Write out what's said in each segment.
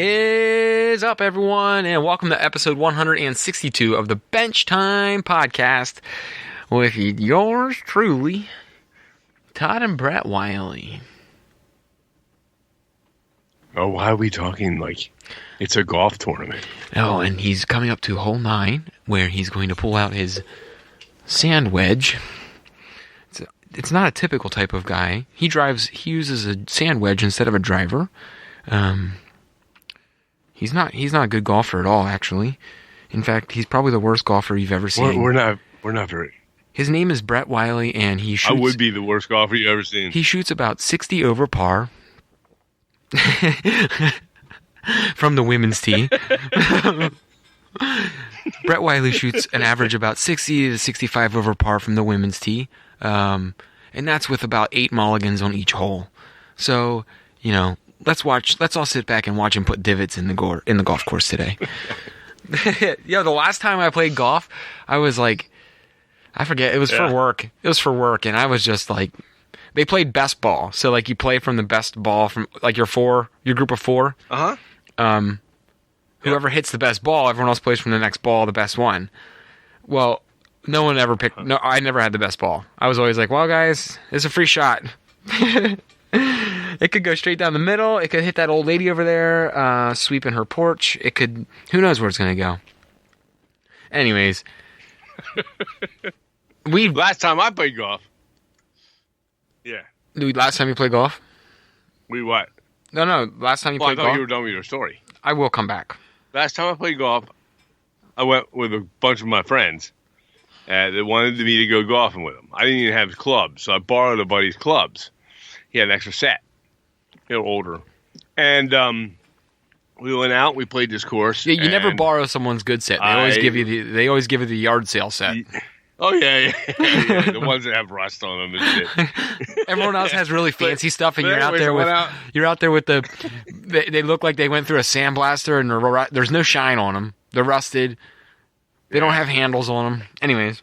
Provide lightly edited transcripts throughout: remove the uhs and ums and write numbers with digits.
is up, everyone, and welcome to episode 162 of the Bench Time Podcast with yours truly, Todd and Brett Wiley. Oh, why are we talking like it's a golf tournament? Oh, and he's coming up to hole 9, where he's going to pull out his sand wedge. It's not a typical type of guy. He uses a sand wedge instead of a driver. He's not a good golfer at all, actually. In fact, he's probably the worst golfer you've ever seen. We're not very. His name is Brett Wiley, and he shoots. I would be the worst golfer you've ever seen. He shoots about 60 over par from the women's tee. Brett Wiley shoots an average about 60 to 65 over par from the women's tee, and that's with about 8 mulligans on each hole. So, let's all sit back and watch him put divots in the golf course today. The last time I played golf, I was like, I forget, it was for work. It was for work, and I was just like, they played best ball. So like you play from the best ball from like your group of 4. Uh-huh. Whoever hits the best ball, everyone else plays from the next ball, the best one. Well, no one ever picked. No, I never had the best ball. I was always like, well, guys, it's a free shot. It could go straight down the middle. It could hit that old lady over there, sweeping her porch. It could. Who knows where it's going to go? Anyways, last time I played golf. Yeah. Last time you played golf? We what? No. Last time you played golf. I thought you were done with your story. I will come back. Last time I played golf, I went with a bunch of my friends that wanted me to go golfing with them. I didn't even have clubs, so I borrowed a buddy's clubs. He had an extra set. They were older. And we went out. We played this course. Yeah, you never borrow someone's good set. They always give you the yard sale set. Oh yeah. The ones that have rust on them and shit. Everyone else has really fancy stuff, and you're out there with the. They look like they went through a sandblaster, and there's no shine on them. They're rusted. They don't have handles on them. Anyways.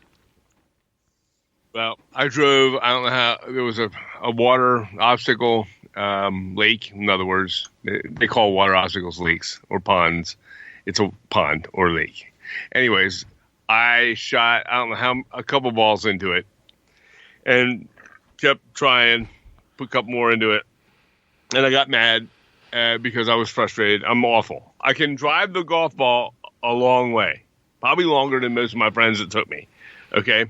Well, I drove. I don't know how. There was a water obstacle lake. In other words, they call water obstacles lakes or ponds. It's a pond or lake. Anyways, I shot, I don't know a couple balls into it, and kept trying, put a couple more into it, and I got mad because I was frustrated. I'm awful. I can drive the golf ball a long way, probably longer than most of my friends that took me. Okay,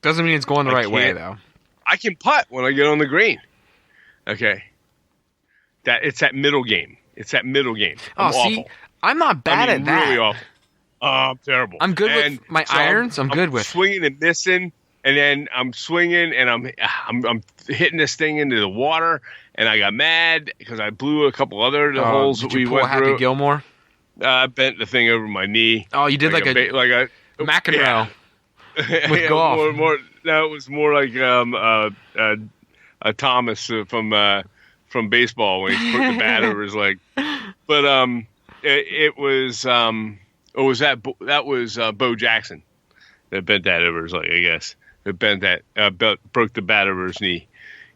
doesn't mean it's going the right way though. I can putt when I get on the green. Okay, it's that middle game. I'm awful. I'm not bad at that. Really awful. I'm terrible. I'm good with my irons. I'm good with swinging and missing, and then I'm swinging and I'm hitting this thing into the water, and I got mad because I blew a couple other holes that we went through. Happy Gilmore? I bent the thing over my knee. Oh, you did like a McEnroe with golf. No, it was more like a Thomas from baseball when he put the bat over his leg. But it was. Or was that was Bo Jackson that bent that over his leg, I guess. That bent that, broke the bat over his knee.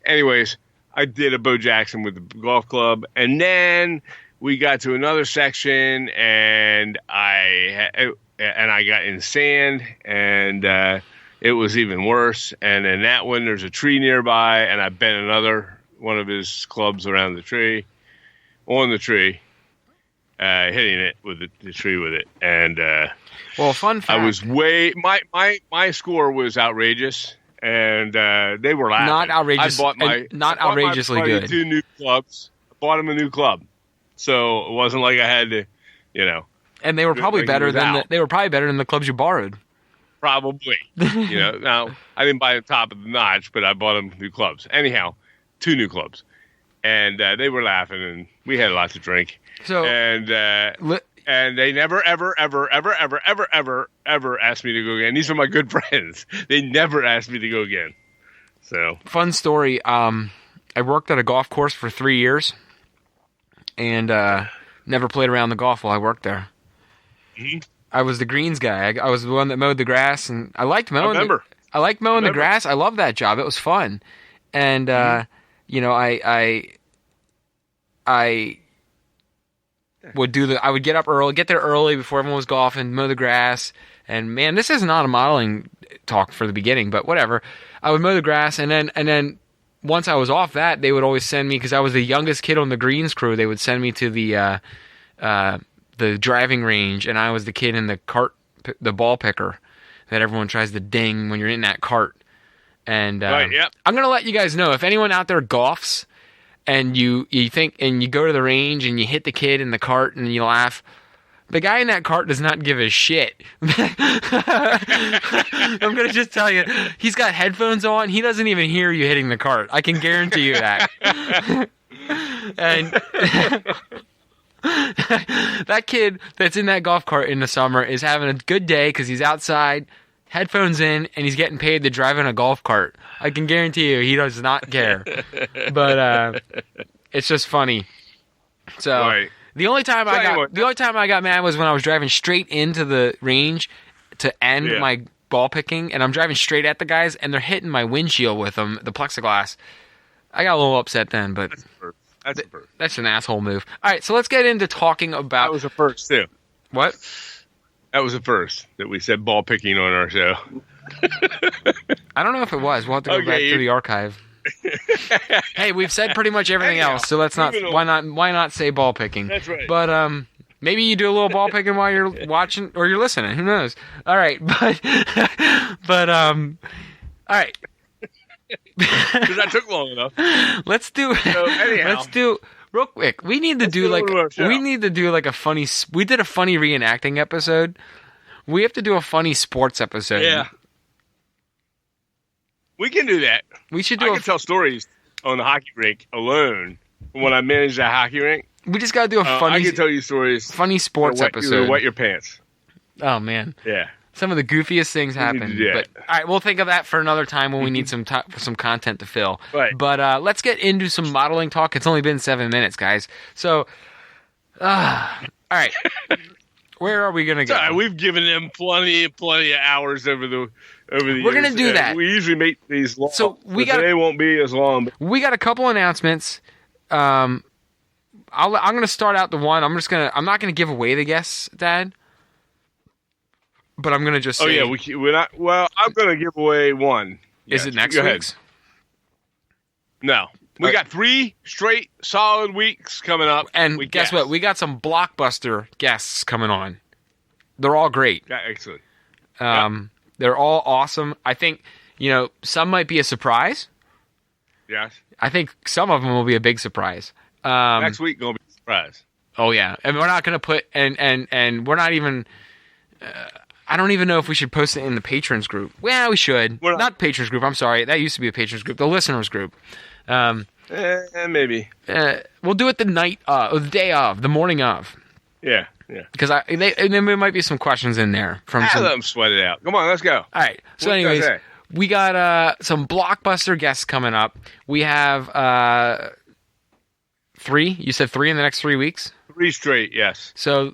Anyways, I did a Bo Jackson with the golf club, and then we got to another section, and I got in sand, and it was even worse. And in that one, there's a tree nearby, and I bent another one of his clubs around the tree, on the tree. Hitting it with the tree with it, and fun fact. I was my score was outrageous, and they were laughing. Not outrageous. Not outrageously good. 2 new clubs. I bought him a new club, so it wasn't like I had to, And they were probably better than the clubs you borrowed. Probably. Now I didn't buy the top of the notch, but I bought him new clubs. Anyhow, 2 new clubs, and they were laughing, and we had a lot to drink. So and they never ever asked me to go again. These are my good friends. They never asked me to go again. So fun story. I worked at a golf course for 3 years, and never played around the golf while I worked there. Mm-hmm. I was the greens guy. I was the one that mowed the grass, and I liked mowing. I liked mowing the grass. I loved that job. It was fun, and I I would get up early, get there early before everyone was golfing, mow the grass. And man, this is not a modeling talk for the beginning, but whatever. I would mow the grass, and then once I was off that, they would always send me, because I was the youngest kid on the greens crew. They would send me to the driving range, and I was the kid in the cart, the ball picker that everyone tries to ding when you're in that cart. And Right, yep. I'm gonna let you guys know, if anyone out there golfs and you think, and you go to the range and you hit the kid in the cart and you laugh, the guy in that cart does not give a shit. I'm gonna just tell you, he's got headphones on. He doesn't even hear you hitting the cart. I can guarantee you that. And that kid that's in that golf cart in the summer is having a good day because he's outside, headphones in, and he's getting paid to drive in a golf cart. I can guarantee you he does not care. But it's just funny. So Right. the only time I got mad was when I was driving straight into the range to end my ball picking, and I'm driving straight at the guys, and they're hitting my windshield with them, the plexiglass. I got a little upset then, but that's an asshole move. All right, so let's get into talking about. That was a first too. What? That was a first that we said ball picking on our show. I don't know if it was. We'll have to go back to the archive. Hey, we've said pretty much everything else, so let's not. Why not say ball picking? That's right. But maybe you do a little ball picking while you're watching or you're listening. Who knows? All right, but all right. Because that took long enough. Let's do. So, anyhow. Let's do real quick. We need to do like a funny. We did a funny reenacting episode. We have to do a funny sports episode. Yeah. We can do that. We should do. I can tell stories on the hockey rink alone when I managed that hockey rink. We just gotta do a funny. I can tell you stories. Funny sports episode. Wet your pants. Oh man. Yeah. Some of the goofiest things happen. But all right, we'll think of that for another time when we need some content to fill. Right. But let's get into some modeling talk. It's only been 7 minutes, guys. So, all right. Where are we gonna go? Sorry, we've given them plenty of hours over the years. We're gonna do that. We usually make these long, so they won't be as long. We got a couple announcements. I'm gonna start out the one. I'm not gonna give away the guests, Dad. But I'm gonna just say. Oh yeah, we're not. Well, I'm gonna give away one. Is it next week's? No. We got 3 straight solid weeks coming up. And guess what? We got some blockbuster guests coming on. They're all great. Yeah, excellent. They're all awesome. I think, some might be a surprise. Yes. I think some of them will be a big surprise. Next week going to be a surprise. Oh, yeah. And we're not going to put... And we're not even... I don't even know if we should post it in the patrons group. Well, we should. Not patrons group. I'm sorry. That used to be a patrons group. The listeners group. Maybe. We'll do it the night of, the day of, the morning of. Yeah. Because there might be some questions in there from let them sweat it out. Come on, let's go. All right. So, anyways, we got some blockbuster guests coming up. We have 3. You said 3 in the next 3 weeks. 3 straight, yes. So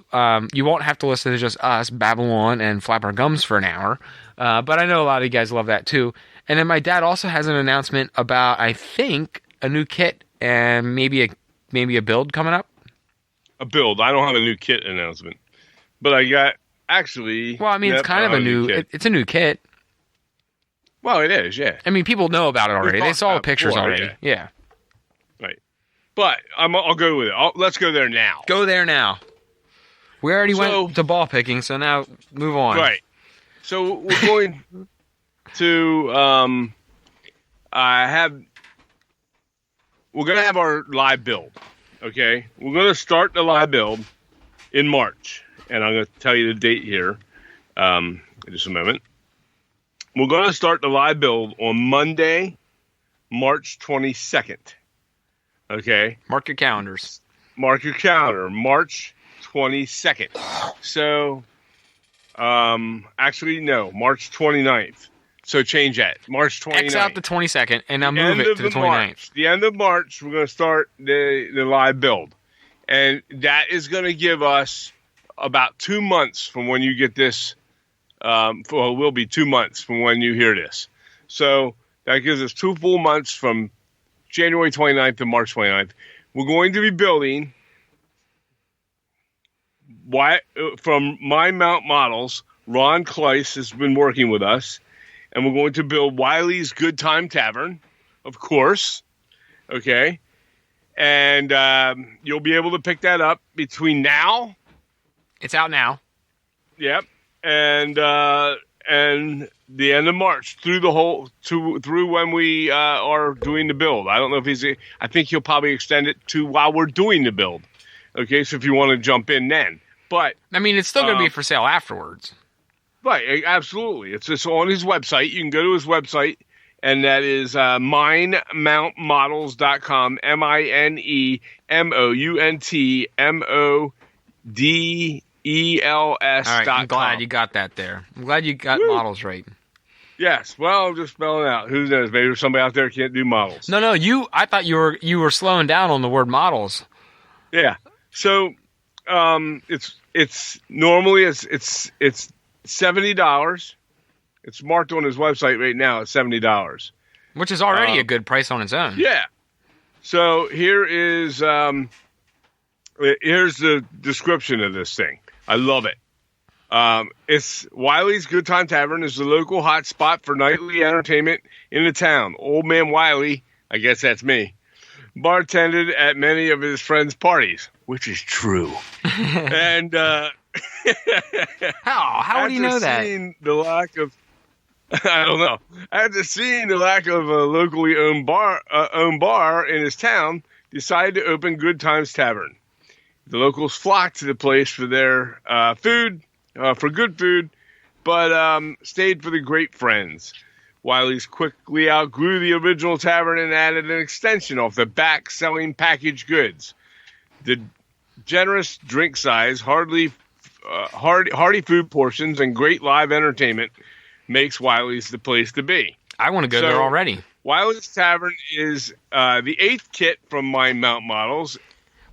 you won't have to listen to just us babble on and flap our gums for an hour. But I know a lot of you guys love that too. And then my dad also has an announcement about, I think, a new kit and maybe a build coming up. A build. I don't have a new kit announcement, but I got actually. Well, I mean, it's kind of a new. It's a new kit. Well, it is, yeah. I mean, people know about it already. They saw the pictures already. Yeah. Right. But I'll go with it. Let's go there now. Go there now. We already went to ball picking, so now move on. Right. So we're going to we're going to have our live build. Okay, we're going to start the live build in March, and I'm going to tell you the date here in just a moment. We're going to start the live build on Monday, March 22nd. Okay? Mark your calendars. Mark your calendar, March 22nd. So, actually, no, March 29th. So change that. March 29th. X out the 22nd, and now move it to the 29th. The end of March, we're going to start the live build. And that is going to give us about 2 months from when you get this. It will be 2 months from when you hear this. So that gives us 2 full months from January 29th to March 29th. We're going to be building from My Mount Models, Ron Kleiss has been working with us, and we're going to build Wiley's Good Time Tavern, of course. Okay. And you'll be able to pick that up between now. It's out now. Yep. And the end of March through when we are doing the build. I don't know if I think he'll probably extend it to while we're doing the build. Okay. So if you want to jump in then. But I mean, it's still going to be for sale afterwards. Right, absolutely. It's on his website. You can go to his website, and that is minemountmodels.com, MINEMOUNTMODELS.com. All right, I'm glad you got that there. I'm glad you got models right. Yes, well, I'm just spelling it out. Who knows? Maybe there's somebody out there who can't do models. No, I thought you were slowing down on the word models. Yeah. So, it's normally it's $70. It's marked on his website right now at $70, which is already a good price on its own. Yeah. So here's the description of this thing. I love it. It's Wiley's Good Time Tavern is the local hot spot for nightly entertainment in the town. Old Man Wiley, I guess that's me, bartended at many of his friends' parties, which is true. And how do you know that? The lack of, I don't know. After seeing the lack of a locally owned bar in his town, decided to open Good Times Tavern. The locals flocked to the place for their food, for good food, but stayed for the great friends. Wiley's quickly outgrew the original tavern and added an extension off the back, selling packaged goods. The generous drink size, hearty food portions, and great live entertainment makes Wiley's the place to be. I want to go there already. Wiley's Tavern is the 8th kit from My Mount Models.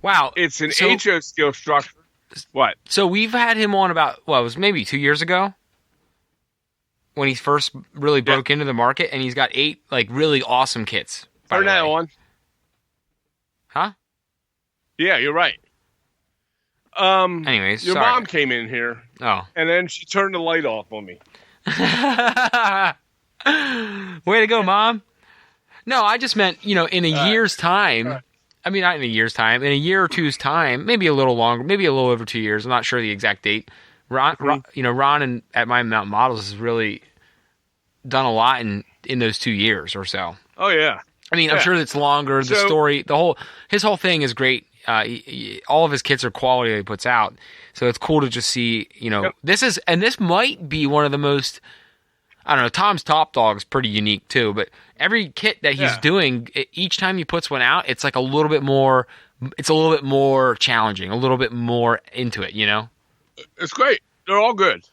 Wow. It's an HO scale structure. What? So we've had him on about, it was maybe 2 years ago when he first really broke into the market, and he's got 8 really awesome kits. Turn that on. Huh? Yeah, you're right. Anyways, your mom came in here. Oh. And then she turned the light off on me. Way to go, Mom. No, I just meant, in a year's time. I mean, not in a year's time. In a year or two's time, maybe a little longer, maybe a little over 2 years. I'm not sure the exact date. Ron and at My Mountain Models has really done a lot in those 2 years or so. Oh yeah. I mean, I'm sure it's longer. The story, his whole thing is great. All of his kits are quality that he puts out, so it's cool to just see. This might be one of the most. I don't know. Tom's Top Dog is pretty unique too, but every kit that he's doing, each time he puts one out, it's a little bit more. It's a little bit more challenging, a little bit more into it. It's great. They're all good.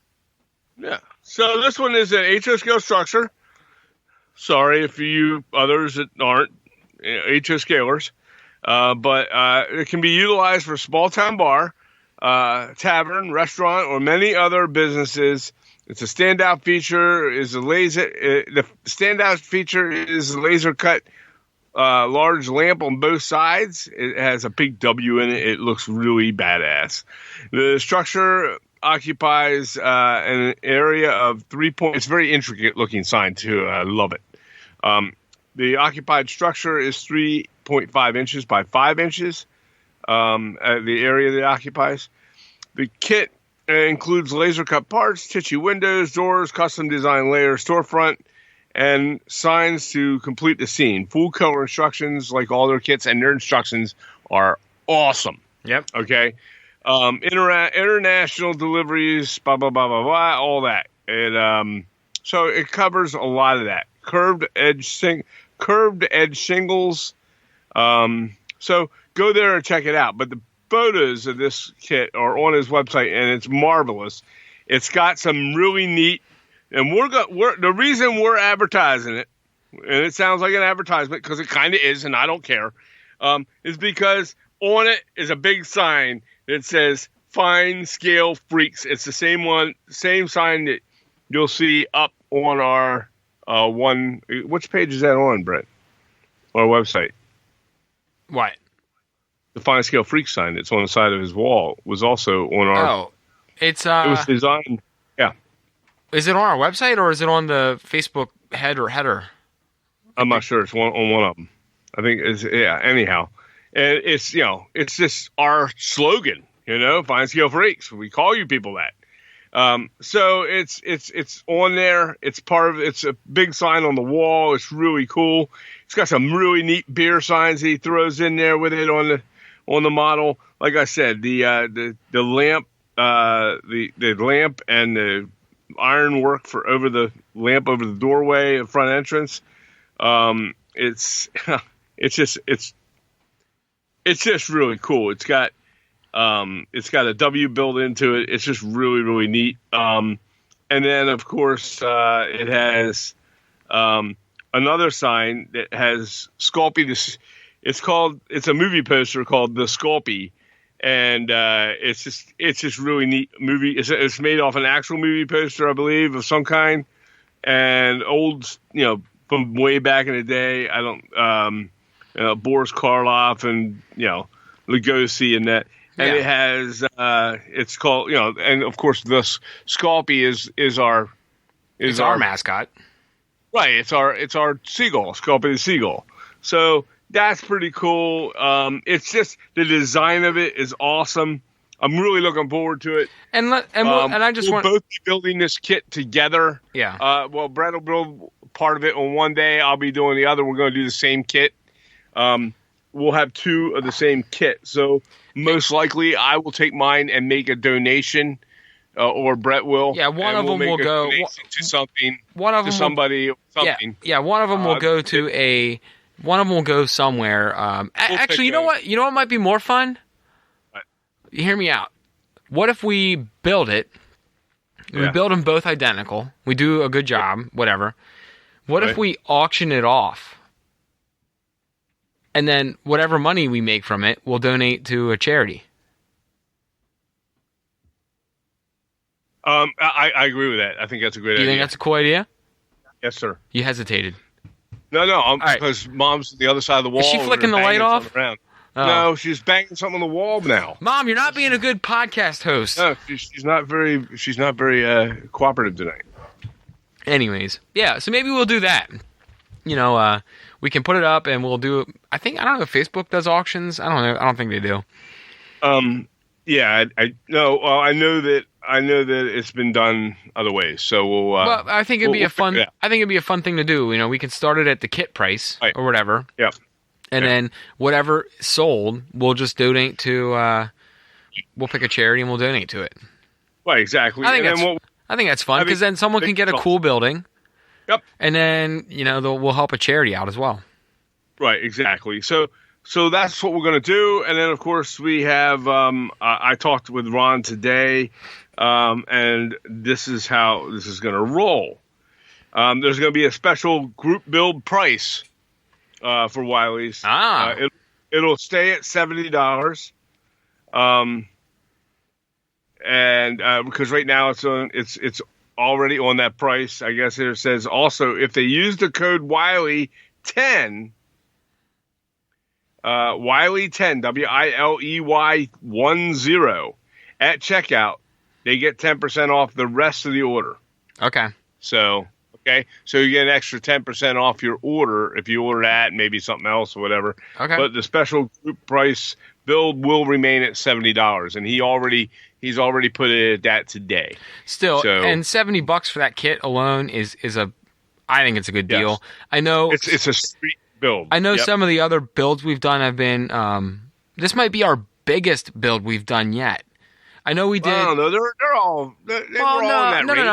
Yeah. So this one is an HO scale structure. Sorry if you others that aren't HO scalers. But it can be utilized for small town bar, tavern, restaurant, or many other businesses. It's a standout feature is a the standout feature is a laser cut large lamp on both sides. It has a big W in it. It looks really badass. The structure occupies an area of 3 points. It's a very intricate looking sign too. I love it. The occupied structure is 3.5 inches by 5 inches. The area that it occupies. The kit includes laser cut parts, tissue windows, doors, custom design layers, storefront, and signs to complete the scene. Full color instructions, like all their kits, and their instructions are awesome. Yep. Okay. International deliveries, blah blah blah blah blah, all that. So it covers a lot of that. Curved edge shingles. So go there and check it out. But the photos of this kit are on his website, and it's marvelous. It's got some really neat, and the reason we're advertising it, and it sounds like an advertisement because it kind of is, and I don't care, is because on it is a big sign that says "Fine Scale Freaks." It's the same sign that you'll see up on our one. Which page is that on, Brett? Our website. What? the Fine Scale Freak sign that's on the side of his wall was also on our. Oh, it's It was designed. Yeah, Is it on our website or is it on the Facebook header? I'm not sure. It's on one of them. I think it's Anyhow, and it's it's just our slogan. Fine Scale Freaks. We call you people that. So it's on there. It's part of. It's a big sign on the wall. It's really cool. It's got some really neat beer signs that he throws in there with it on the model. Like I said, the lamp, the lamp and the ironwork for over the lamp over the doorway of front entrance. It's just really cool. It's got a W built into it. It's just really, really neat. And then of course, it has, another sign that has Sculpey. It's a movie poster called The Sculpey. And, it's just really neat movie. It's made off an actual movie poster, I believe, of some kind, and old, from way back in the day. I don't, Boris Karloff and, Lugosi and that. And it has, it's called, and of course the Sculpey is our mascot. Right. It's our seagull, Sculpey the seagull. So that's pretty cool. It's just the design of it is awesome. I'm really looking forward to it. And I just we'll both be building this kit together. Yeah. Well, Brett will build part of it on one day. I'll be doing the other. We're going to do the same kit. We'll have two of the same kit. So most likely I will take mine and make a donation, or Brett will. Yeah, one of them will go to something. One of them to somebody. Something. Yeah. One of them will go to a. One of them will go somewhere. Actually, you know what? You know what might be more fun? What? You hear me out. What if we build it? We build them both identical. We do a good job. Whatever. What if we auction it off? And then whatever money we make from it, we'll donate to a charity. I agree with that. I think that's a great idea. You think that's a cool idea? Yes, sir. You hesitated. No, because Mom's on the other side of the wall. Is she flicking the light off? Oh. No, she's banging something on the wall now. Mom, you're not being a good podcast host. No, she's not very cooperative tonight. Anyways, yeah, so maybe we'll do that. We can put it up and we'll do. I don't know if Facebook does auctions. I don't know. I don't think they do. Yeah, I know. Well, I know that it's been done other ways. So we'll. Well, I think it'd be a fun. I think it'd be a fun thing to do. We can start it at the kit price or whatever. Yeah. And then whatever sold, we'll just donate to. We'll pick a charity and we'll donate to it. Right. Exactly. I think that's fun because then someone can get a cool building. Yep. And then we'll help a charity out as well. Right. Exactly. So that's what we're going to do. And then, of course, we have, I talked with Ron today, and this is how this is going to roll. There's going to be a special group build price for Wiley's. It'll stay at $70. And because right now it's already on that price. I guess it says also if they use the code Wiley10, Wiley10, WILEY10 at checkout, they get 10% off the rest of the order. Okay. So you get an extra 10% off your order if you order that and maybe something else or whatever. Okay. But the special group price build will remain at $70, and he's already put it at that today. Still, and $70 for that kit alone is I think it's a good deal. Yes. I know it's a street build. I know some of the other builds we've done have been. This might be our biggest build we've done yet. I know we did. No, they're all. They were all in that range.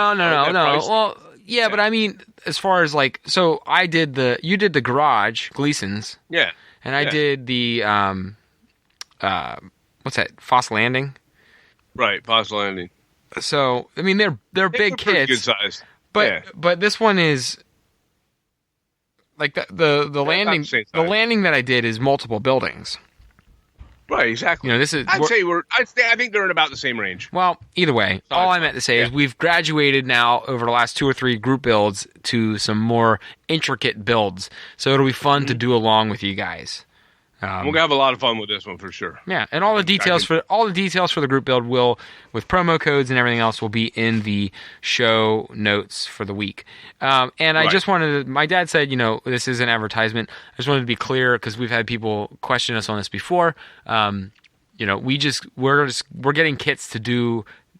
No. Well, yeah, but I mean, as far as so you did the garage Gleason's. Yeah. And I did the what's that? Foss Landing. Right, Foss Landing. So I mean, they're big kits, good size. But this one is like the landing. The landing that I did is multiple buildings. Right, exactly. This is. I think they're in about the same range. Well, either way, all I meant to say is we've graduated now over the last 2 or 3 group builds to some more intricate builds. So it'll be fun to do along with you guys. We're gonna have a lot of fun with this one for sure. Yeah, and all the details for the group build with promo codes and everything else will be in the show notes for the week. And I just wanted to, my dad said, this is an advertisement. I just wanted to be clear because we've had people question us on this before. We're getting kits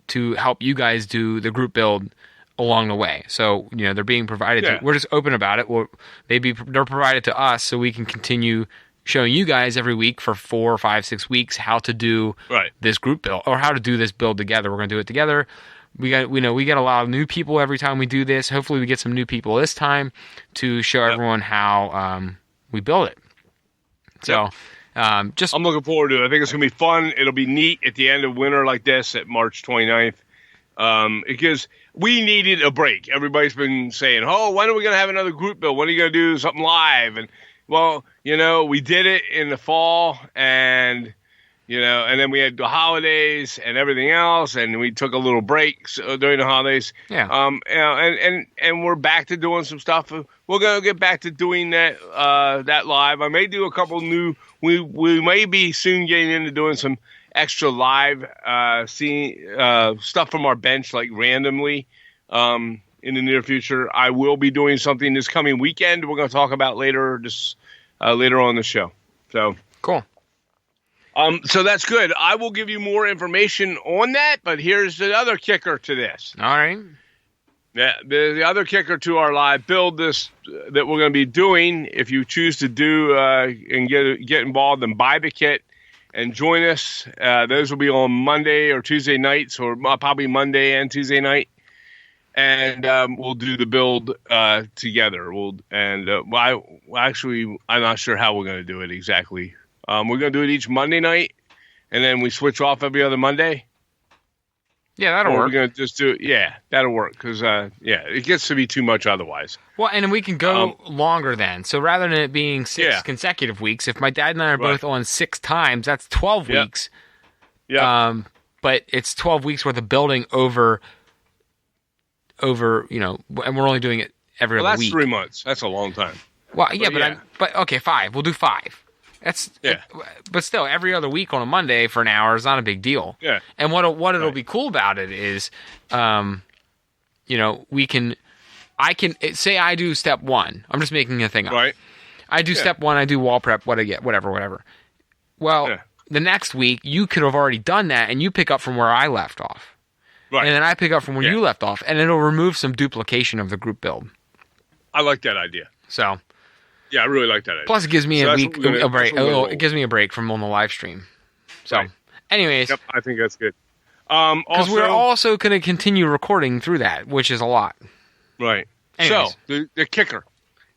to help you guys do the group build along the way. So, they're being provided to, we're just open about it. They're provided to us so we can continue showing you guys every week for 4 or 5, 6 weeks how to do this group build or how to do this build together. We're going to do it together. We get a lot of new people every time we do this. Hopefully we get some new people this time to show everyone how we build it. So I'm looking forward to it. I think it's going to be fun. It'll be neat at the end of winter like this at March 29th. Because we needed a break. Everybody's been saying, when are we going to have another group build? When are you going to do something live? And well, we did it in the fall and then we had the holidays and everything else. And we took a little break during the holidays. Yeah. And we're back to doing some stuff. We're going to get back to doing that live. I may do a couple new, we may be soon getting into doing some extra live, seeing stuff from our bench, like randomly, in the near future. I will be doing something this coming weekend. We're going to talk about later on in the show. So cool. So that's good. I will give you more information on that, but here's the other kicker to this. All right. Yeah, the other kicker to our live build that we're going to be doing, if you choose to do and get involved and buy the kit and join us, those will be on Monday or Tuesday nights, or probably Monday and Tuesday night. And we'll do the build together. I'm not sure how we're going to do it exactly. We're going to do it each Monday night, and then we switch off every other Monday. Yeah, that'll work. We're going to just do it. Yeah, that'll work because it gets to be too much otherwise. Well, and we can go longer then. So rather than it being 6 consecutive weeks, if my dad and I are both on 6 times, that's 12 weeks. Yeah. But it's 12 weeks worth of building over, and we're only doing it every other week. That's 3 months. That's a long time. Well, but okay, 5. We'll do 5. But still, every other week on a Monday for an hour is not a big deal. Yeah. And what it'll be cool about it is, I can say I do step 1. I'm just making a thing up. Right. I do step 1. I do wall prep. What I get, whatever. Well, the next week you could have already done that, and you pick up from where I left off. Right. And then I pick up from where you left off, and it'll remove some duplication of the group build. I like that idea. So. Yeah, I really like that idea. Plus, it gives me a break. It gives me a break from on the live stream. So, anyways. Yep, I think that's good. Because we're also going to continue recording through that, which is a lot. Right. Anyways. So, the kicker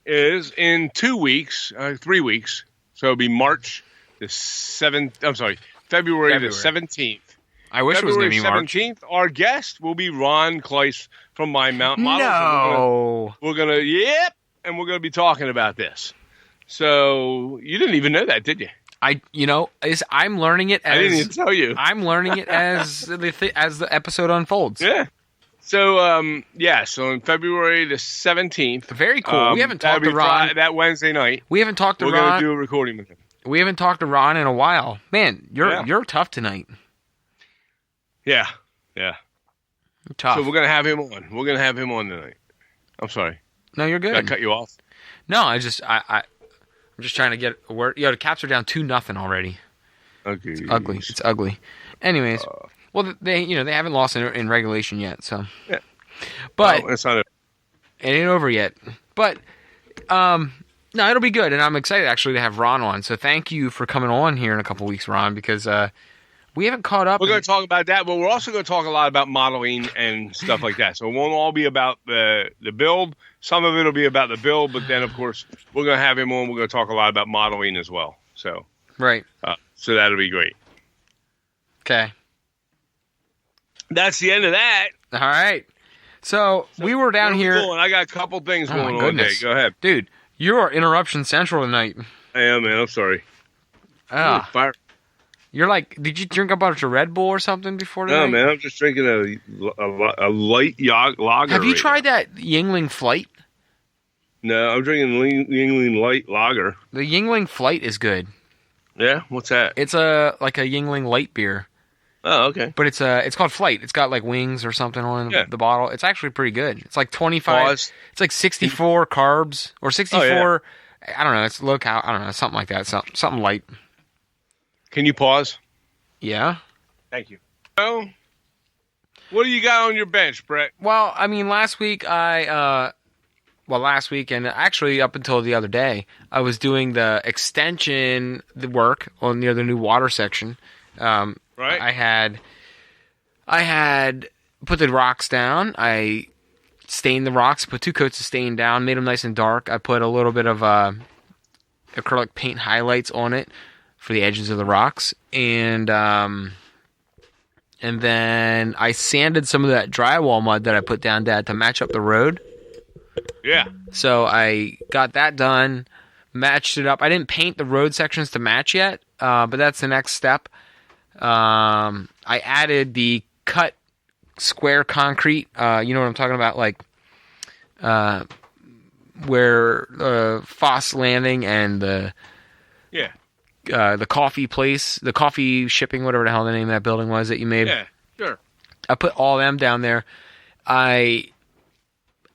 is in 2 weeks, 3 weeks, so it'll be March the 7th, February the 17th. I wish February it was going to be March. 17th, our guest will be Ron Kleiss from My Mountain Models. No. We're going to, and we're going to be talking about this. So, you didn't even know that, did you? I'm learning it as... I didn't even tell you. I'm learning it as the episode unfolds. Yeah. So, so on February the 17th... Very cool. We haven't talked to Ron... that Wednesday night. We haven't talked to Ron... We're going to do a recording with him. We haven't talked to Ron in a while. Man, you're tough tonight. Yeah. You're tough. So we're going to have him on. We're going to have him on tonight. I'm sorry. No, you're good. Did I cut you off? No, I'm just trying to get a word. The Caps are down 2-0 already. Okay. It's ugly. Anyways, they haven't lost in regulation yet, so. Yeah. But it's not. It ain't over yet. But no, it'll be good, and I'm excited actually to have Ron on. So thank you for coming on here in a couple weeks, Ron, because we haven't caught up. We're going to talk about that, but we're also going to talk a lot about modeling and stuff like that. So it won't all be about the build. Some of it will be about the build, but then, of course, we're going to have him on. We're going to talk a lot about modeling as well. So right. So that'll be great. Okay. That's the end of that. All right. So we were down here. I got a couple things going on today. Go ahead. Dude, you're Interruption Central tonight. I am, man. I'm sorry. Fire. You're like, did you drink a bunch of Red Bull or something before tonight? No, man. I'm just drinking a light lager. Have you tried that Yingling Flight? No, I'm drinking Yingling Light Lager. The Yingling Flight is good. Yeah, what's that? It's like a Yingling light beer, Oh, okay. but it's called Flight. It's got like wings or something on Yeah. the bottle. It's actually pretty good. It's like 25. Pause. It's like 64 carbs or Oh, yeah. 64. I don't know. It's low cal. I don't know. Something like that. Something light. Can you pause? Yeah. Thank you. Oh, what do you got on your bench, Brett? Well, I mean, last week last week and actually up until the other day, I was doing the work on the new water section. Right. I had put the rocks down. I stained the rocks, put 2 coats of stain down, made them nice and dark. I put a little bit of acrylic paint highlights on it for the edges of the rocks, and then I sanded some of that drywall mud that I put down, Dad, to match up the road. Yeah. So I got that done, matched it up. I didn't paint the road sections to match yet, but that's the next step. I added the cut square concrete. You know what I'm talking about, like where Foss Landing and the coffee place, the coffee shipping, whatever the hell the name of that building was that you made. Yeah, sure. I put all them down there. I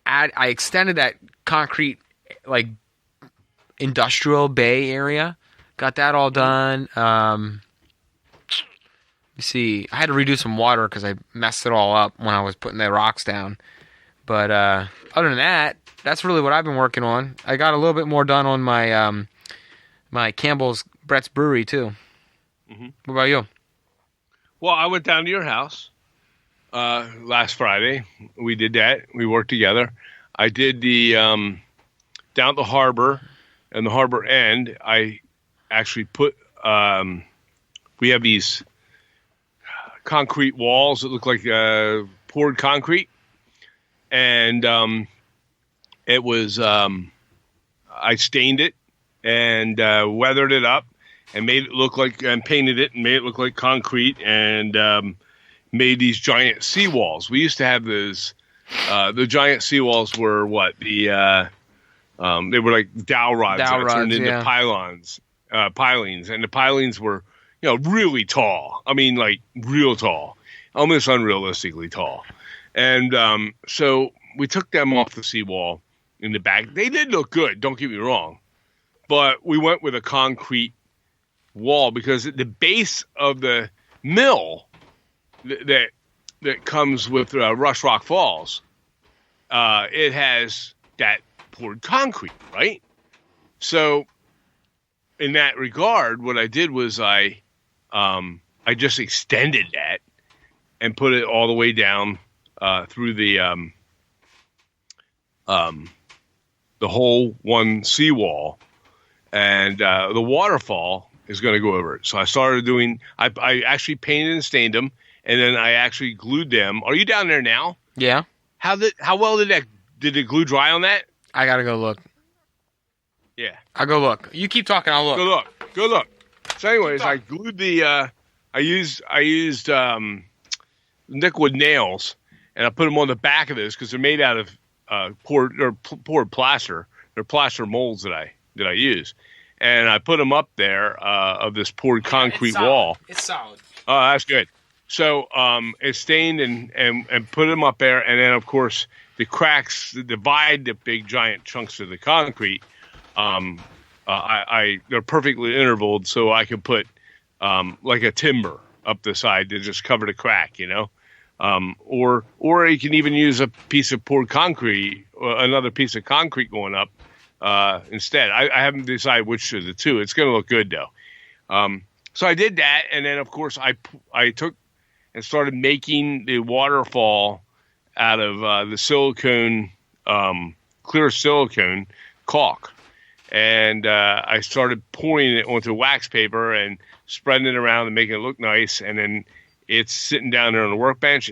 extended that concrete, like, industrial bay area. Got that all done. You see, I had to redo some water because I messed it all up when I was putting the rocks down. But other than that, that's really what I've been working on. I got a little bit more done on my my Campbell's Brett's Brewery too. Mm-hmm. What about you? Well, I went down to your house last Friday. We did that. We worked together. I did the down at the harbor and the harbor end. I actually put we have these concrete walls that look like poured concrete, and it was I stained it and weathered it up and made it look like, and painted it and made it look like concrete, and made these giant seawalls. We used to have those. The giant seawalls were what they were like dowel rods that turned into pilings, and the pilings were, really tall. I mean, like real tall, almost unrealistically tall. And so we took them off the seawall in the back. They did look good, don't get me wrong, but we went with a concrete wall because at the base of the mill that comes with Rush Rock Falls, it has that poured concrete, right? So in that regard, what I did was I just extended that and put it all the way down through the whole one seawall, and the waterfall is going to go over it. So I started doing. I actually painted and stained them, and then I actually glued them. Are you down there now? Yeah. How well did the glue dry on that? I gotta go look. Yeah. I'll go look. You keep talking, I'll look. Go look. So anyways, I glued the I used liquid nails, and I put them on the back of this because they're made out of poured plaster. They're plaster molds that I use. And I put them up there of this poured concrete wall. It's solid. Oh, that's good. So it's stained and put them up there, and then of course the cracks that divide the big giant chunks of the concrete. They're perfectly intervaled, so I can put like a timber up the side to just cover the crack, or you can even use a piece of poured concrete, another piece of concrete going up instead. I haven't decided which of the two. It's going to look good though. So I did that, and then of course I took and started making the waterfall out of the silicone, clear silicone caulk. And I started pouring it onto wax paper and spreading it around and making it look nice. And then it's sitting down there on the workbench.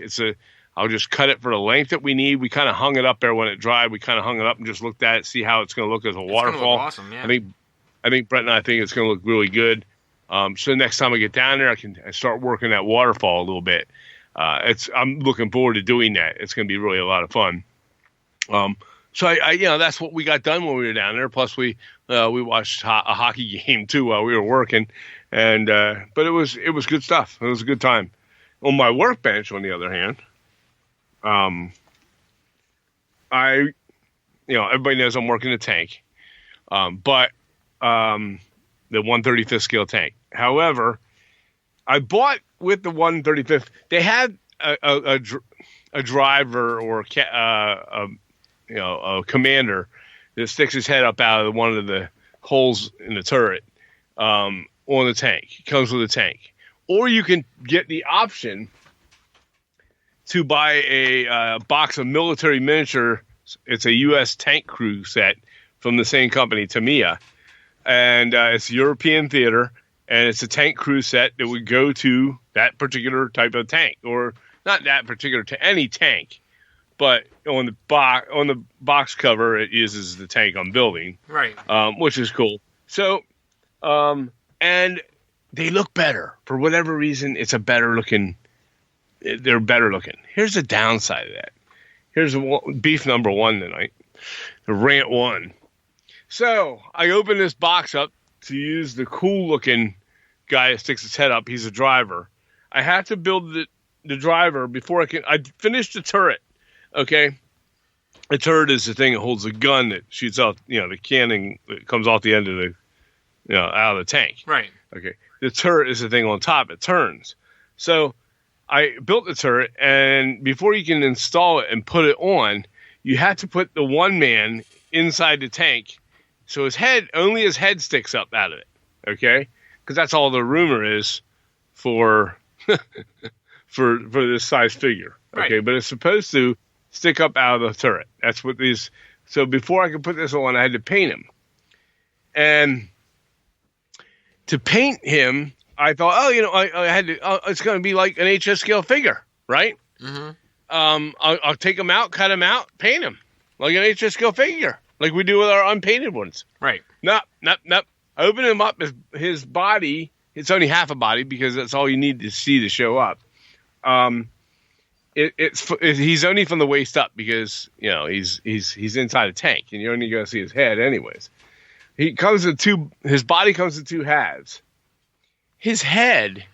I'll just cut it for the length that we need. We kind of hung it up there when it dried. We kind of hung it up and just looked at it, see how it's going to look as a waterfall. Look awesome, yeah. I think Brett and I think it's going to look really good. So next time I get down there, I start working that waterfall a little bit. I'm looking forward to doing that. It's going to be really a lot of fun. So I that's what we got done when we were down there. Plus we watched a hockey game too while we were working. And but it was good stuff. It was a good time. On my workbench, on the other hand, I everybody knows I'm working a tank, but the 135th scale tank. However, I bought with the 135th. They had a driver or a commander that sticks his head up out of one of the holes in the turret on the tank. It comes with a tank, or you can get the option to buy a box of military miniature. It's a U.S. tank crew set from the same company, Tamiya, and it's European theater, and it's a tank crew set that would go to that particular type of tank, or not that particular to any tank, but on the box cover it uses the tank I'm building, Right. Which is cool. So, and they look better for whatever reason. It's a better looking. They're better looking. Here's the downside of that. Here's beef number one tonight, the rant one. So I opened this box up to use the cool looking guy that sticks his head up. He's a driver. I had to build the driver before I finished the turret. Okay. The turret is the thing that holds the gun that shoots out, the cannon that comes off the end of out of the tank. Right. Okay. The turret is the thing on top. It turns. So I built the turret, and before you can install it and put it on, you have to put the one man inside the tank. So only his head sticks up out of it. Okay. Because that's all the rumor is for for this size figure. Okay. Right. But it's supposed to stick up out of the turret. That's what these. So before I could put this on, I had to paint him. And to paint him, I thought, I had to. It's going to be like an HS scale figure, right? Mm-hmm. I'll take him out, cut him out, paint him like an HS scale figure, like we do with our unpainted ones. Right. Nope. I open him up. His body. It's only half a body because that's all you need to see to show up. He's only from the waist up because he's inside a tank and you're only going to see his head anyways. His body comes in two halves. His head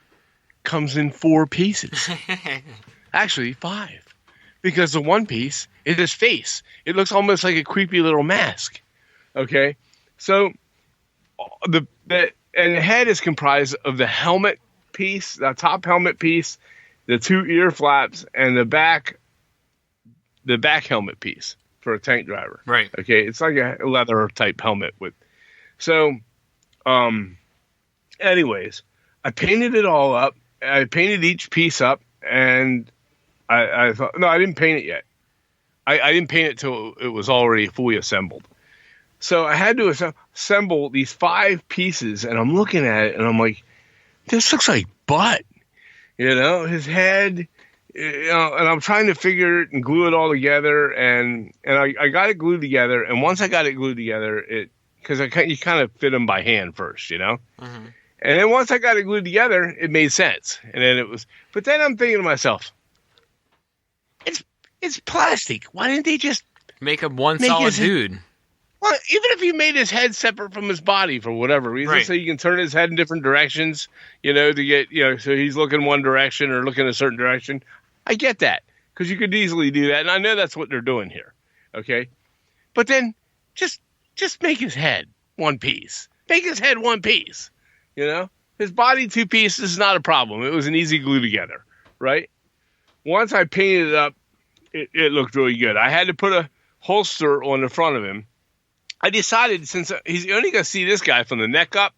comes in 4 pieces. Actually 5, because the one piece is his face. It looks almost like a creepy little mask. Okay, so the head is comprised of the helmet piece, the top helmet piece, the 2 ear flaps, and the back helmet piece for a tank driver. Right. Okay, it's like a leather type helmet with. So, anyways, I painted it all up. I painted each piece up, and I thought, no, I didn't paint it yet. I didn't paint it till it was already fully assembled. So I had to assemble these 5 pieces, and I'm looking at it, and I'm like, this looks like butt. His head, and I'm trying to figure it and glue it all together, and I got it glued together, and once I got it glued together, because you kind of fit them by hand first, Mm-hmm. And then once I got it glued together, it made sense. And then but then I'm thinking to myself, it's plastic. Why didn't they just make him one solid dude? Well, even if you made his head separate from his body for whatever reason, right, so you can turn his head in different directions, to get, so he's looking one direction or looking a certain direction. I get that, because you could easily do that. And I know that's what they're doing here. Okay. But then just make his head one piece. Make his head one piece. His body 2 pieces is not a problem. It was an easy glue together, right? Once I painted it up, it looked really good. I had to put a holster on the front of him. I decided, since he's only going to see this guy from the neck up,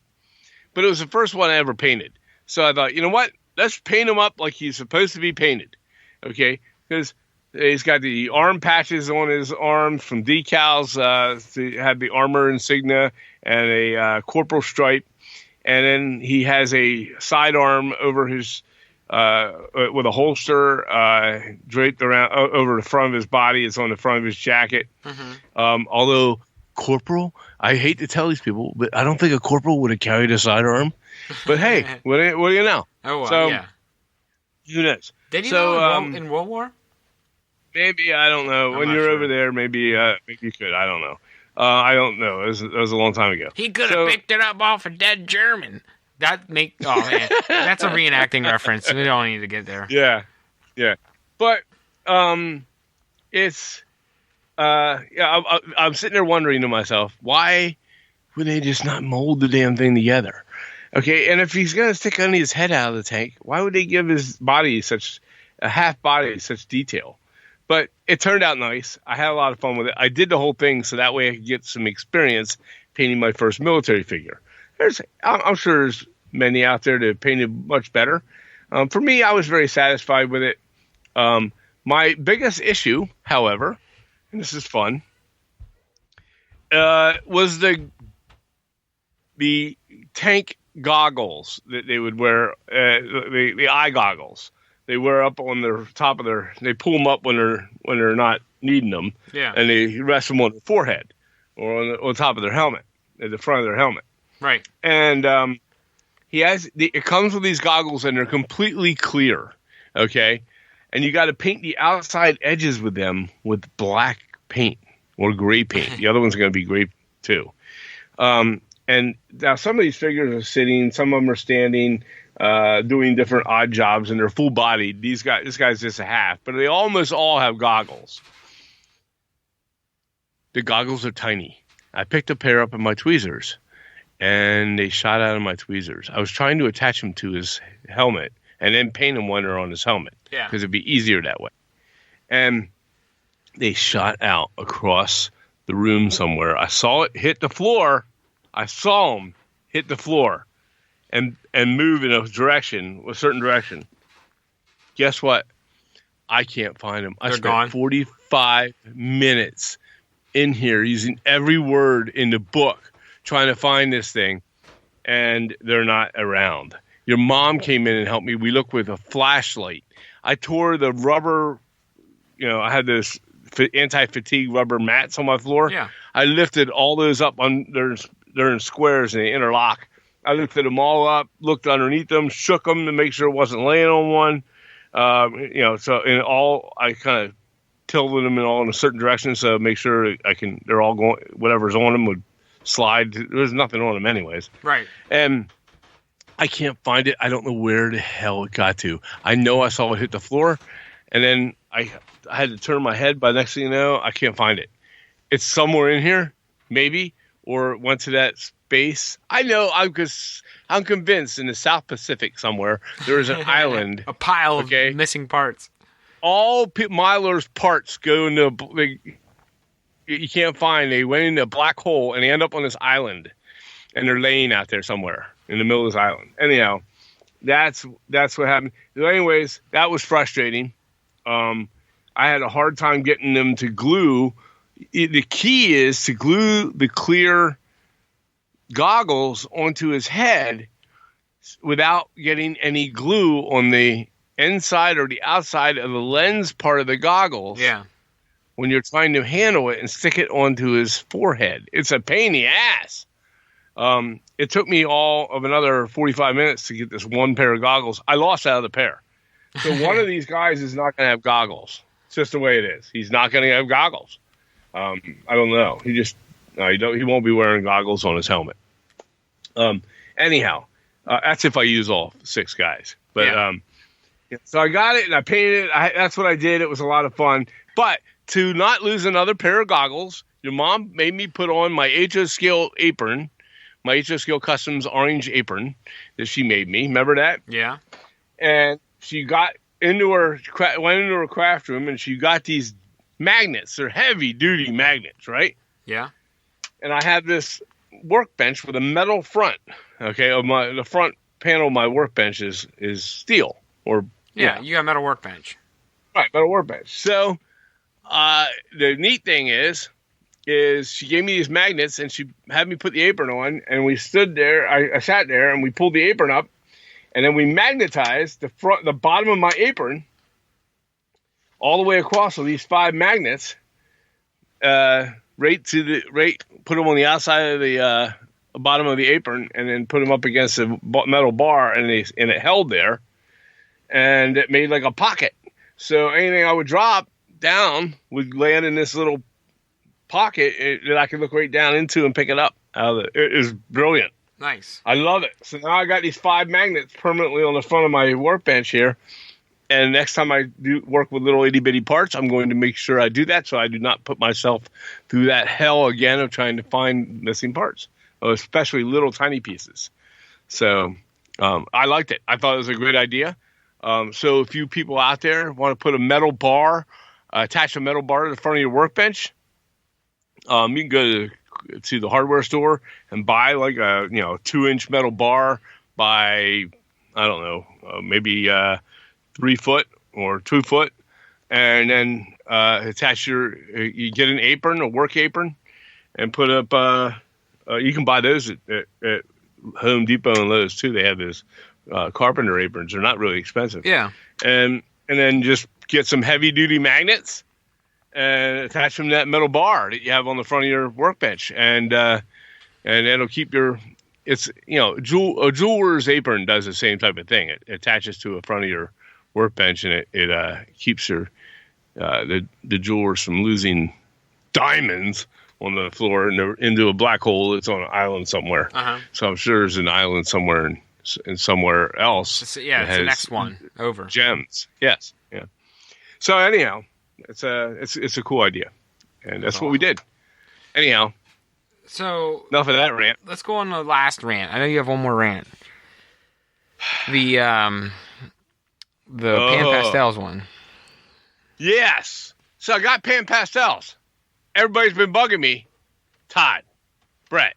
but it was the first one I ever painted. So I thought, you know what? Let's paint him up like he's supposed to be painted, okay? Because he's got the arm patches on his arms from decals to have the armor insignia and a corporal stripe. And then he has a sidearm over his with a holster draped around over the front of his body. It's on the front of his jacket. Mm-hmm. Although corporal, I hate to tell these people, but I don't think a corporal would have carried a sidearm. But hey, what do you know? Oh, well, so, yeah. Who knows? Did he in World War? Maybe, I don't know. When you're over there, maybe you could. I don't know. I don't know. It was a long time ago. He could have picked it up off a dead German. Oh man, that's a reenacting reference. We don't need to get there. Yeah, yeah. But it's I'm sitting there wondering to myself, why would they just not mold the damn thing together? Okay, and if he's gonna stick only his head out of the tank, why would they give his body such a half body such detail? But it turned out nice. I had a lot of fun with it. I did the whole thing so that way I could get some experience painting my first military figure. I'm sure there's many out there that painted much better. For me, I was very satisfied with it. My biggest issue, however, and this is fun, was the tank goggles that they would wear, the eye goggles. They wear up on their top of they pull them up when they're not needing them. Yeah. And they rest them on their forehead or on top of their helmet, at the front of their helmet. Right. And it comes with these goggles and they're completely clear. Okay. And you got to paint the outside edges with them with black paint or gray paint. The other one's going to be gray too. And now some of these figures are sitting, some of them are standing, doing different odd jobs, and they're full bodied. This guy's just a half, but they almost all have goggles. The goggles are tiny. I picked a pair up in my tweezers, and they shot out of my tweezers. I was trying to attach them to his helmet and then paint them when they're on his helmet, because it'd be easier that way. And they shot out across the room somewhere. I saw it hit the floor. I saw them hit the floor and move in a certain direction. Guess what? I can't find them. I spent 45 minutes in here using every word in the book trying to find this thing, and they're not around. Your mom came in and helped me. We looked with a flashlight. I tore the rubber, I had this anti-fatigue rubber mats on my floor. Yeah. I lifted all those up. They're in squares and they interlock. I lifted them all up, looked underneath them, shook them to make sure it wasn't laying on one. So in all, I kind of tilted them in a certain direction so make sure they're all going, whatever's on them would slide. There's nothing on them anyways. Right. And I can't find it. I don't know where the hell it got to. I know I saw it hit the floor, and then I had to turn my head, but next thing you know, I can't find it. It's somewhere in here, maybe, or went to that space. I know, I'm convinced in the South Pacific somewhere there is an island. A pile of missing parts. All Mylar's parts go into, you can't find. They went into a black hole and they end up on this island, and they're laying out there somewhere in the middle of this island. Anyhow, that's what happened. So anyways, that was frustrating. I had a hard time getting them to glue. The key is to glue the clear goggles onto his head without getting any glue on the inside or the outside of the lens part of the goggles. Yeah. When you're trying to handle it and stick it onto his forehead. It's a pain in the ass. It took me all of another 45 minutes to get this one pair of goggles. I lost out of the pair. So one of these guys is not going to have goggles. It's just the way it is. He's not going to have goggles. I don't know. He won't be wearing goggles on his helmet. Anyhow, that's if I use all 6 guys. But so I got it and I painted it. That's what I did. It was a lot of fun. But to not lose another pair of goggles, your mom made me put on my HO Scale apron, my HO Scale Customs orange apron that she made me. Remember that? Yeah. And she went into her craft room and she got these magnets. They're heavy duty magnets, right? Yeah. And I have this workbench with a metal front. Okay, the front panel of my workbench is steel or you got a metal workbench. Right, metal workbench. So the neat thing is she gave me these magnets and she had me put the apron on, and we stood there. I sat there and we pulled the apron up, and then we magnetized the bottom of my apron all the way across with these 5 magnets. Put them on the outside of the bottom of the apron, and then put them up against a metal bar, and it held there, and it made like a pocket. So anything I would drop down would land in this little pocket that I could look right down into and pick it up. It was brilliant. Nice. I love it. So now I got these 5 magnets permanently on the front of my workbench here. And next time I do work with little itty bitty parts, I'm going to make sure I do that so I do not put myself through that hell again of trying to find missing parts, especially little tiny pieces. So I liked it. I thought it was a great idea. So if you people out there want to put a metal bar, attach a metal bar to the front of your workbench, you can go to the hardware store and buy like a 2-inch metal bar by, I don't know, maybe 3 foot or 2 foot, and then attach you get an apron, a work apron, and put up. You can buy those at Home Depot and Lowe's too. They have those carpenter aprons. They're not really expensive. Yeah. And then just get some heavy duty magnets and attach them to that metal bar that you have on the front of your workbench, and it'll keep your. It's a jeweler's apron does the same type of thing. It attaches to the front of your workbench, and it keeps your the jewelers from losing diamonds on the floor into a black hole that's on an island somewhere. Uh-huh. So I'm sure there's an island somewhere in somewhere else. It's the next one over. Gems. Yes. Yeah. So anyhow, it's a cool idea, and that's what we did. Anyhow. So enough of that rant. Let's go on the last rant. I know you have one more rant. The Pan Pastels one. Yes. So I got Pan Pastels. Everybody's been bugging me. Todd, Brett,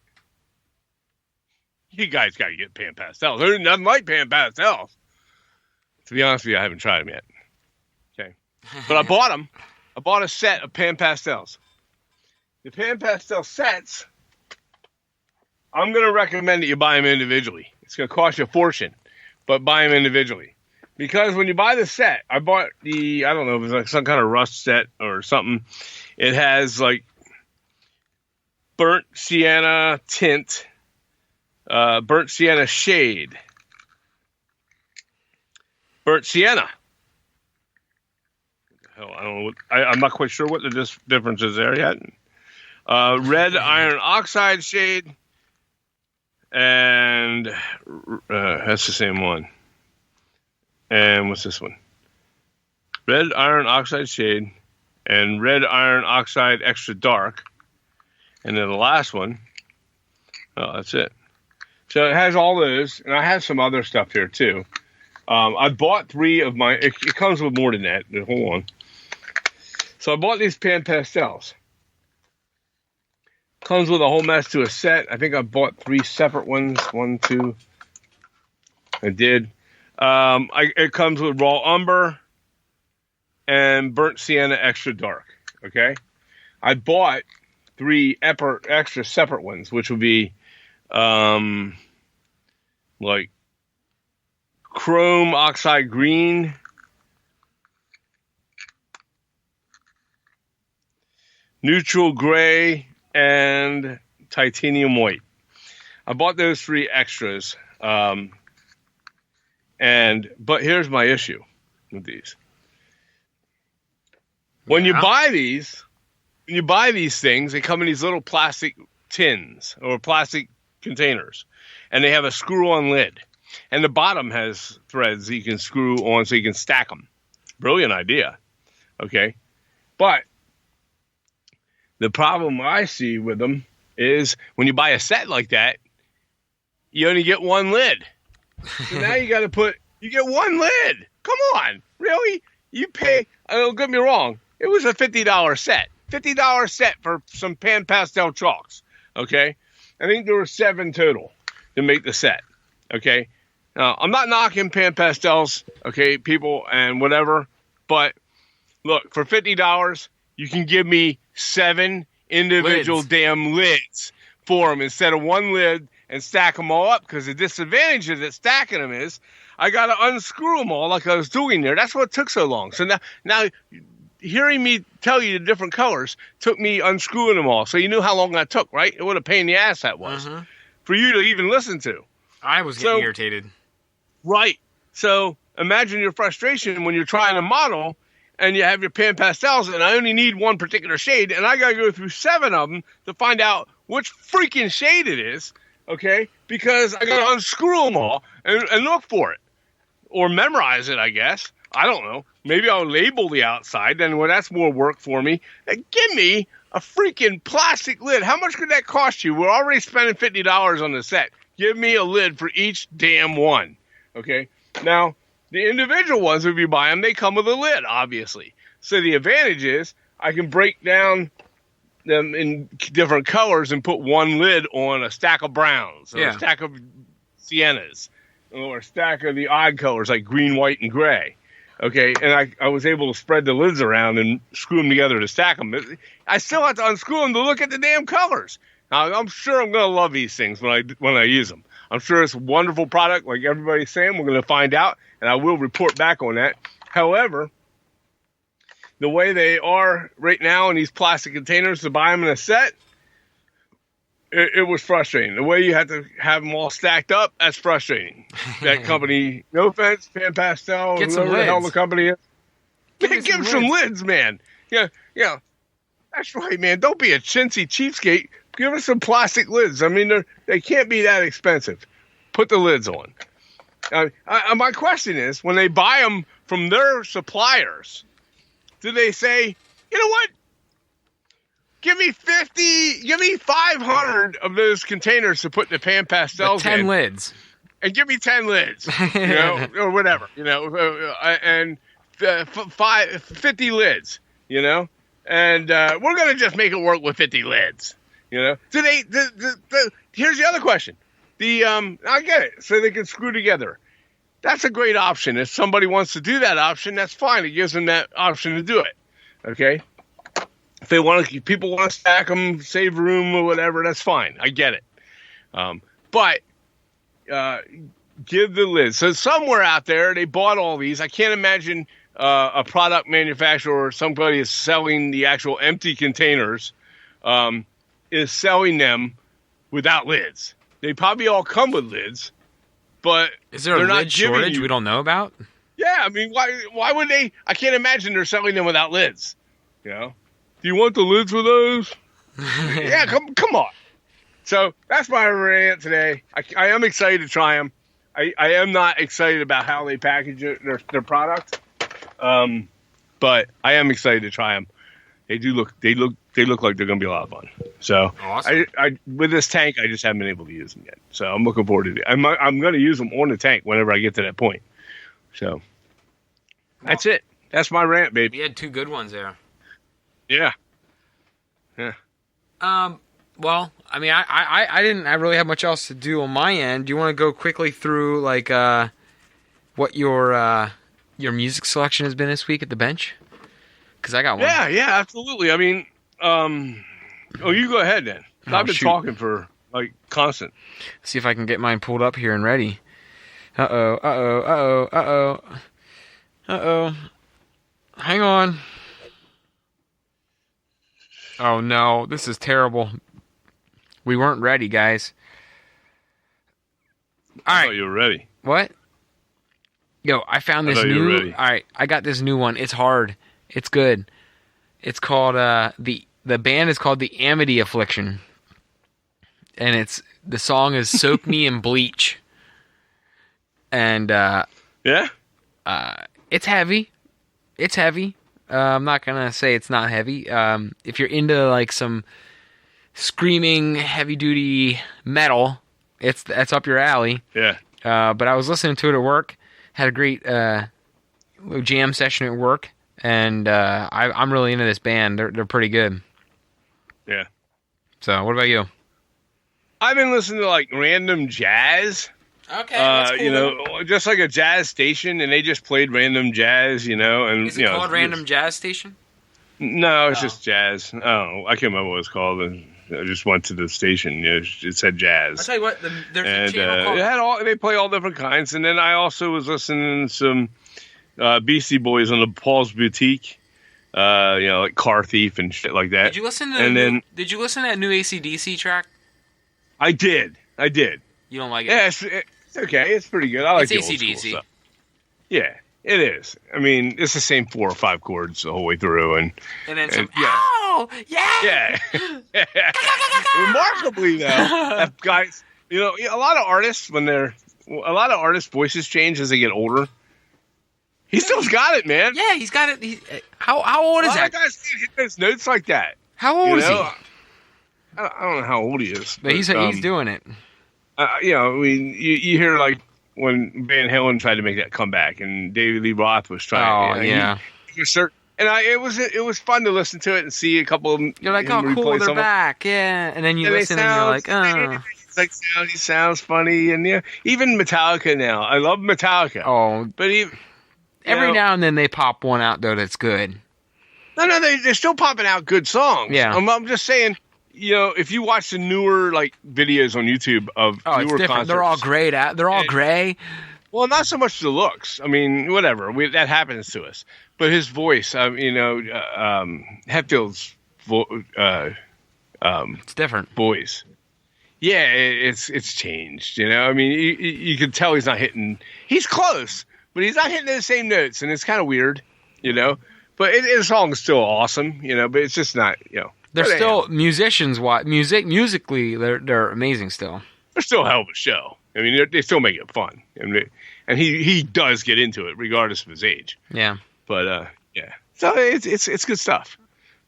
you guys got to get Pan Pastels. There's nothing like Pan Pastels. To be honest with you, I haven't tried them yet. Okay. But I bought them. I bought a set of Pan Pastels. The Pan Pastel sets, I'm going to recommend that you buy them individually. It's going to cost you a fortune, but buy them individually. Because when you buy the set, I bought I don't know if it's like some kind of rust set or something. It has like burnt sienna tint, burnt sienna shade, burnt sienna. Hell, I don't know. I'm not quite sure what the difference is there yet. Red iron oxide shade, and that's the same one. And what's this one? Red iron oxide shade and red iron oxide extra dark. And then the last one, that's it. So it has all those, and I have some other stuff here too. I bought 3 of my, it comes with more than that. Hold on. So I bought these Pan Pastels. Comes with a whole mess to a set. I think I bought 3 separate ones. 1, 2. I did. It comes with raw umber and burnt sienna extra dark. Okay. I bought 3 extra separate ones, which would be, like chrome oxide green, neutral gray, and titanium white. I bought those 3 extras. But here's my issue with these. When you buy these things, they come in these little plastic tins or plastic containers, and they have a screw-on lid. And the bottom has threads that you can screw on so you can stack them. Brilliant idea. Okay. But the problem I see with them is when you buy a set like that, you only get one lid. So now you get one lid. Come on. Really? You pay, don't get me wrong, it was a $50 set. $50 set for some Pan Pastel chalks. Okay? I think there were 7 total to make the set. Okay? Now, I'm not knocking Pan Pastels, okay, people, and whatever, but look, for $50, you can give me 7 individual damn lids for them instead of one lid and stack them all up, because the disadvantage of stacking them is I got to unscrew them all like I was doing there. That's what took so long. So now hearing me tell you the different colors took me unscrewing them all. So you knew how long that took, right? What a pain in the ass that was for you to even listen to. I was getting irritated. Right. So imagine your frustration when you're trying to model and you have your Pan Pastels and I only need one particular shade and I got to go through 7 of them to find out which freaking shade it is. okay? Because I got to unscrew them all and look for it. Or memorize it, I guess. I don't know. Maybe I'll label the outside, then that's more work for me. And give me a freaking plastic lid. How much could that cost you? We're already spending $50 on the set. Give me a lid for each damn one, okay? Now, the individual ones, if you buy them, they come with a lid, obviously. So the advantage is I can break down them in different colors and put one lid on a stack of browns or a stack of siennas or a stack of the odd colors like green, white, and gray. Okay, and I was able to spread the lids around and screw them together to stack them. I still have to unscrew them to look at the damn colors. Now, I'm sure I'm going to love these things when I use them. I'm sure it's a wonderful product, like everybody's saying. We're going to find out, and I will report back on that. However, the way they are right now in these plastic containers to buy them in a set, it was frustrating. The way you have to have them all stacked up, that's frustrating. That company, no offense, Pan Pastel, whoever the hell the company is, give some lids, man. Yeah, that's right, man. Don't be a chintzy cheapskate. Give us some plastic lids. I mean, they can't be that expensive. Put the lids on. My question is, when they buy them from their suppliers, do they say, you know what? Give me 500 of those containers to put the Pan Pastels in. 10 lids. And give me 10 lids, or whatever, and 50 lids, and we're going to just make it work with 50 lids, Do they, here's the other question. I get it. So they can screw together. That's a great option. If somebody wants to do that option, that's fine. It gives them that option to do it. Okay. If people want to stack them, save room or whatever, that's fine. I get it. But give the lid. So somewhere out there, they bought all these. I can't imagine a product manufacturer or somebody is selling the actual empty containers, is selling them without lids. They probably all come with lids, but is there a lid shortage we don't know about? Yeah, I mean, why would they? I can't imagine they're selling them without lids. Do you want the lids for those? Yeah, come on. So that's my rant today. I am excited to try them. I am not excited about how they package their product, but I am excited to try them. They look like they're going to be a lot of fun. So awesome. I with this tank, I just haven't been able to use them yet. So I'm looking forward to it. I'm going to use them on the tank whenever I get to that point. So that's it. That's my rant, baby. You had two good ones there. Yeah. Well, I mean, I didn't really have much else to do on my end. Do you want to go quickly through what your music selection has been this week at the bench? Because I got one. Yeah, absolutely. I mean, you go ahead then. I've been talking for constant. See if I can get mine pulled up here and ready. Uh-oh. Hang on. Oh no, this is terrible. We weren't ready, guys. I thought you were ready. What? Yo, I found this new. All right, I got this new one. It's hard. It's good. It's called the band is called the Amity Affliction, and the song is "Soak Me in Bleach," and it's heavy. It's heavy. I'm not gonna say it's not heavy. If you're into some screaming heavy duty metal, that's up your alley. Yeah. But I was listening to it at work. Had a great jam session at work, and I'm really into this band. They're pretty good. Yeah. So, what about you? I've been listening to random jazz. Okay, that's cool. Just like a jazz station, and they just played random jazz, and is it called Random Jazz Station? No, it's just jazz. Oh, I can't remember what it's called. I just went to the station. It said jazz. I'll tell you what, there's a channel called... they play all different kinds, and then I also was listening to some Beastie Boys on the Paul's Boutique, like Car Thief and shit like that. Did you listen to Did you listen to that new AC/DC track? I did. You don't like it? Yeah, it's okay. It's pretty good. I like the old AC/DC. school stuff. Yeah, it is. I mean, it's the same 4 or 5 chords the whole way through, and then some. Oh, yeah. Remarkably, though, You know, a lot of artists voices change as they get older. He still's got it, man. Yeah, he's got it. How old is A lot that? of guys can't hit those notes like that. How old is he? I don't know how old he is. But he's doing it. You know, I mean, you hear like when Van Halen tried to make that comeback, and David Lee Roth was trying. Oh, yeah. He was certain, and it was fun to listen to it and see a couple of them. You're like, oh, cool, they're back, yeah. And then you listen and you're like, oh. He sounds funny, and yeah, even Metallica now. I love Metallica. Oh, but every now and then they pop one out though that's good. No, they're still popping out good songs. Yeah, I'm just saying. You know, if you watch the newer like videos on YouTube of newer concerts, they're all grayed out. They're all gray. Well, not so much the looks. I mean, whatever. That happens to us. But his voice, Hetfield's it's different voice. Yeah, it's changed. You know, I mean, you can tell he's not hitting. He's close, but he's not hitting the same notes, and it's kind of weird. You know, but his song is still awesome. You know, but it's just not. You know, they're still musicians. Musically, they're amazing still. They're still a hell of a show. I mean, they still make it fun, and he does get into it regardless of his age. Yeah. But yeah, so it's good stuff.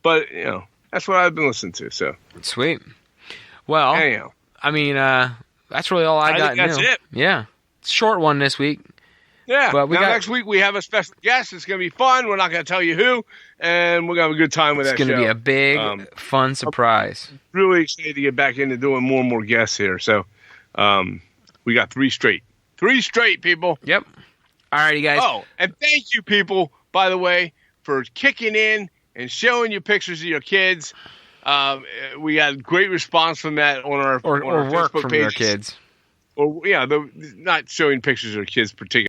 But you know, that's what I've been listening to. So sweet. Well, anyhow. I mean, that's really all I got. That's it. Yeah, short one this week. Yeah, but next week we have a special guest. It's going to be fun. We're not going to tell you who, and we're going to have a good time with that show. It's going to be a big, fun surprise. I'm really excited to get back into doing more and more guests here. So we got 3 straight. 3 straight, people. Yep. All right, you guys. Oh, and thank you, people, by the way, for kicking in and showing you pictures of your kids. We got great response from that on our or Facebook work from pages. your kids. Or not showing pictures of kids particularly.